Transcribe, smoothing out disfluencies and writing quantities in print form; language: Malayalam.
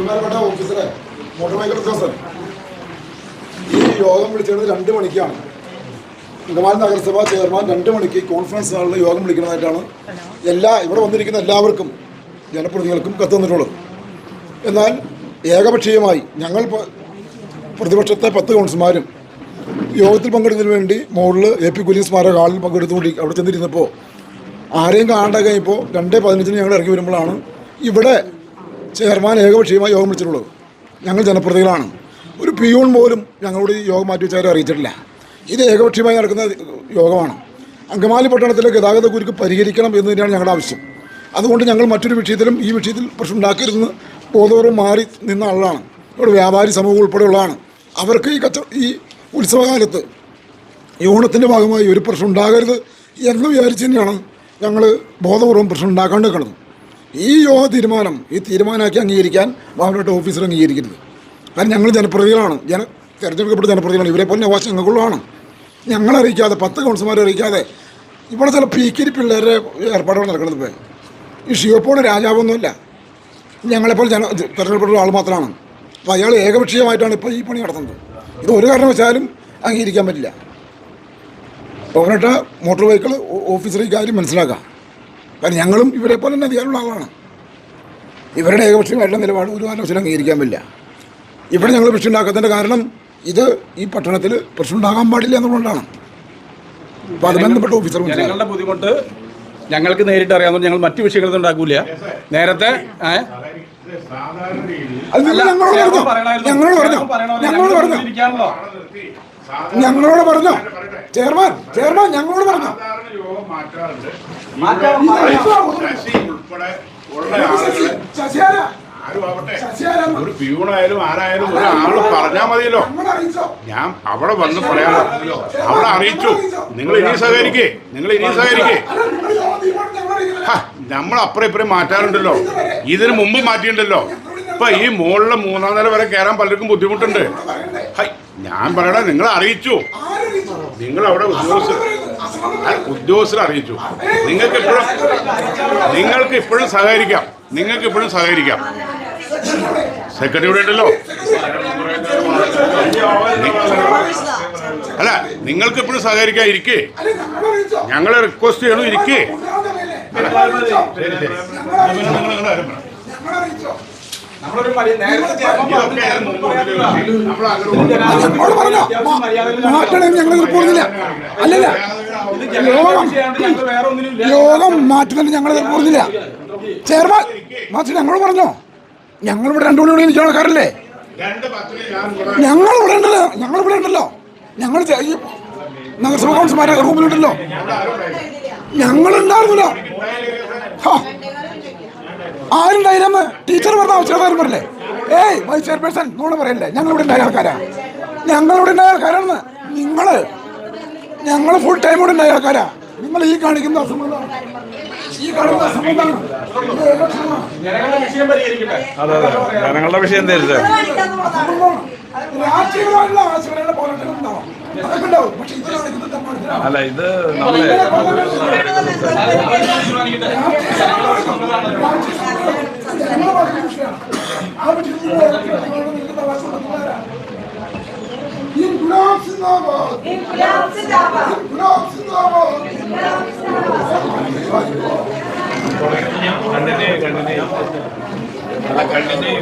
ബഹുമാനപ്പെട്ട ഓഫീസറെ, മോട്ടോർ വെഹിക്കിൾ ഉദ്യോഗസ്ഥൻ, ഈ യോഗം വിളിച്ചത് 2 മണിക്കാണ്. അങ്കമാലി നഗരസഭാ ചെയർമാൻ 2 മണിക്ക് കോൺഫറൻസ് ഹാളിൽ യോഗം വിളിക്കുന്നതായിട്ടാണ് ഇവിടെ വന്നിരിക്കുന്ന എല്ലാവർക്കും ജനപ്രതിനിധികൾക്കും കത്ത് തന്നിട്ടുള്ളത്. എന്നാൽ ഏകപക്ഷീയമായി ഞങ്ങൾ പ്രതിപക്ഷത്തെ 10 കൗൺസിലർമാരും യോഗത്തിൽ പങ്കെടുക്കുന്നതിന് വേണ്ടി മുകളിൽ AP കുര്യൻ സ്മാരക ഹാളിൽ പങ്കെടുത്തുകൂടി അവിടെ ചെന്നിരുന്നപ്പോൾ ആരെയും കാണാണ്ട് കഴിഞ്ഞപ്പോൾ 2:15 ഞങ്ങൾ ഇറങ്ങി വരുമ്പോഴാണ് ഇവിടെ ചെയർമാൻ ഏകപക്ഷീയമായി യോഗം വിളിച്ചിട്ടുള്ളത്. ഞങ്ങൾ ജനപ്രതിനിധികളാണ്. ഒരു പിയൂൺ പോലും ഞങ്ങളോട് ഈ യോഗം മാറ്റിവെച്ചാലും അറിയിച്ചിട്ടില്ല. ഇത് ഏകപക്ഷീയമായി നടക്കുന്ന യോഗമാണ്. അങ്കമാലി പട്ടണത്തിലെ ഗതാഗത കുരുക്ക് പരിഹരിക്കണം എന്ന് തന്നെയാണ് ഞങ്ങളുടെ ആവശ്യം. അതുകൊണ്ട് ഞങ്ങൾ മറ്റൊരു വിഷയത്തിലും ഈ വിഷയത്തിൽ പ്രശ്നം ഉണ്ടാക്കരുതെന്ന് ബോധപൂർവ്വം മാറി നിന്ന ആളാണ്. ഇവിടെ വ്യാപാരി സമൂഹം ഉൾപ്പെടെയുള്ളതാണ്. അവർക്ക് ഈ ഉത്സവകാലത്ത് ഓണത്തിൻ്റെ ഭാഗമായി ഒരു പ്രശ്നം ഉണ്ടാകരുത് എന്ന് വിചാരിച്ച് തന്നെയാണ് ഞങ്ങൾ ബോധപൂർവ്വം പ്രശ്നം ഉണ്ടാക്കാണ്ട് കിടന്നത്. ഈ യോഗ തീരുമാനം തീരുമാനമാക്കി അംഗീകരിക്കാൻ ബഹുമാനപ്പെട്ട ഓഫീസർ അംഗീകരിക്കരുത്. കാരണം ഞങ്ങൾ ജനപ്രതിനിധികളാണ്, തിരഞ്ഞെടുക്കപ്പെട്ട ജനപ്രതിനിധികളാണ്. ഇവരെ പോലെ അവകാശം ഞങ്ങൾക്കുള്ളതാണ്. ഞങ്ങളറിയിക്കാതെ 10 കൗൺസിലർമാരെ അറിയിക്കാതെ ഇവിടെ ചില പീക്കിരി പിള്ളേരുടെ ഏർപ്പാടുകൾ നടക്കുന്നത്. ഇപ്പോൾ ഈ ഷിയോപ്പോണ് രാജാവൊന്നുമില്ല, ഞങ്ങളെപ്പോലെ തിരഞ്ഞെടുക്കപ്പെട്ട ആൾ മാത്രമാണ്. അപ്പോൾ അയാൾ ഏകപക്ഷീയമായിട്ടാണ് ഇപ്പോൾ ഈ പണി നടത്തുന്നത്. ഇത് ഒരു കാരണവശാലും അംഗീകരിക്കാൻ പറ്റില്ല. ബഹുമാനപ്പെട്ട മോട്ടോർ വെഹിക്കിൾ ഓഫീസർ ഈ കാര്യം മനസ്സിലാക്കാം. കാരണം ഞങ്ങളും ഇവരെ പോലെ തന്നെ അധികാരമുള്ള ആളാണ്. ഇവരുടെ ഏകപക്ഷീയമായിട്ടുള്ള നിലപാട് ഒരു കാരണവശാലും അംഗീകരിക്കാൻ പറ്റില്ല. ഇവിടെ ഞങ്ങൾ പ്രശ്നം ഉണ്ടാക്കുന്നതിൻ്റെ കാരണം ഇത് ഈ പട്ടണത്തിൽ പ്രശ്നം ഉണ്ടാകാൻ പാടില്ല എന്നുള്ളതാണ്. അപ്പോൾ അത് ബന്ധപ്പെട്ട ഓഫീസർ ജനങ്ങളുടെ ബുദ്ധിമുട്ട് ഞങ്ങൾക്ക് നേരിട്ട് അറിയാവുന്ന ഞങ്ങൾ മറ്റു വിഷയങ്ങളൊന്നും ഉണ്ടാക്കൂല. നേരത്തെ ഞങ്ങളോട് പറഞ്ഞോ ചെയർമാൻ ഞങ്ങളോട് പറഞ്ഞോ ഒരു പ്യൂണായാലും ആരായാലും ഒരാള് പറഞ്ഞാൽ മതിയല്ലോ. ഞാൻ അവിടെ വന്ന് പറയാൻ അവിടെ അറിയിച്ചു. നിങ്ങൾ ഇനി സഹകരിക്കേ നമ്മൾ അപ്പുറം ഇപ്പുറം മാറ്റാറുണ്ടല്ലോ. ഇതിന് മുമ്പ് മാറ്റിയിട്ടുണ്ടല്ലോ. ഇപ്പൊ ഈ മുകളിലെ 3ാം നില വരെ കയറാൻ പലർക്കും ബുദ്ധിമുട്ടുണ്ട്. ഞാൻ പറയണേ, നിങ്ങൾ അറിയിച്ചു. നിങ്ങൾ അവിടെ ഉദ്യോഗസ്ഥരെ അറിയിച്ചു. നിങ്ങൾക്ക് ഇപ്പോഴും സഹകരിക്കാം. സെക്രട്ടറി ഇവിടെ ഉണ്ടല്ലോ. അല്ല, നിങ്ങൾക്ക് ഇപ്പോഴും സഹകരിക്കാൻ ഇരിക്കേ. ഞങ്ങളെ റിക്വസ്റ്റ് ചെയ്യണു, ഇരിക്കേ. യോഗം മാറ്റുന്നത് ഞങ്ങൾ പറഞ്ഞില്ല. ചെയർമാൻ ഞങ്ങളോട് പറഞ്ഞോ. ഞങ്ങളിവിടെ 2 മണി എനിക്ക് ആൾക്കാരല്ലേ. ഞങ്ങളിവിടെ ഉണ്ടല്ലോ. ഞങ്ങൾ ഈ നഗരസഭ കൗൺസിലർമാരെ റൂമിലുണ്ടല്ലോ. ഞങ്ങളുണ്ടായിരുന്നില്ല. ആരുണ്ടായിരുന്നു? ടീച്ചർ പറഞ്ഞ ആവശ്യക്കാരും പറഞ്ഞില്ലേ? വൈസ് ചെയർപേഴ്സൺ നിങ്ങൾ പറയല്ലേ? ഞങ്ങളിവിടെ ഉണ്ടായ ആൾക്കാരാണെന്ന്. ഞങ്ങൾ ഫുൾ ടൈം ഇവിടെ ഉണ്ടായ ആൾക്കാരാ. നിങ്ങൾ ഈ കാണിക്കുന്ന അസംബന്ധമാണ്. ജനങ്ങളുടെ വിഷയം തരുന്നത് അല്ല. ഇത് കണ്ടിന്യൂ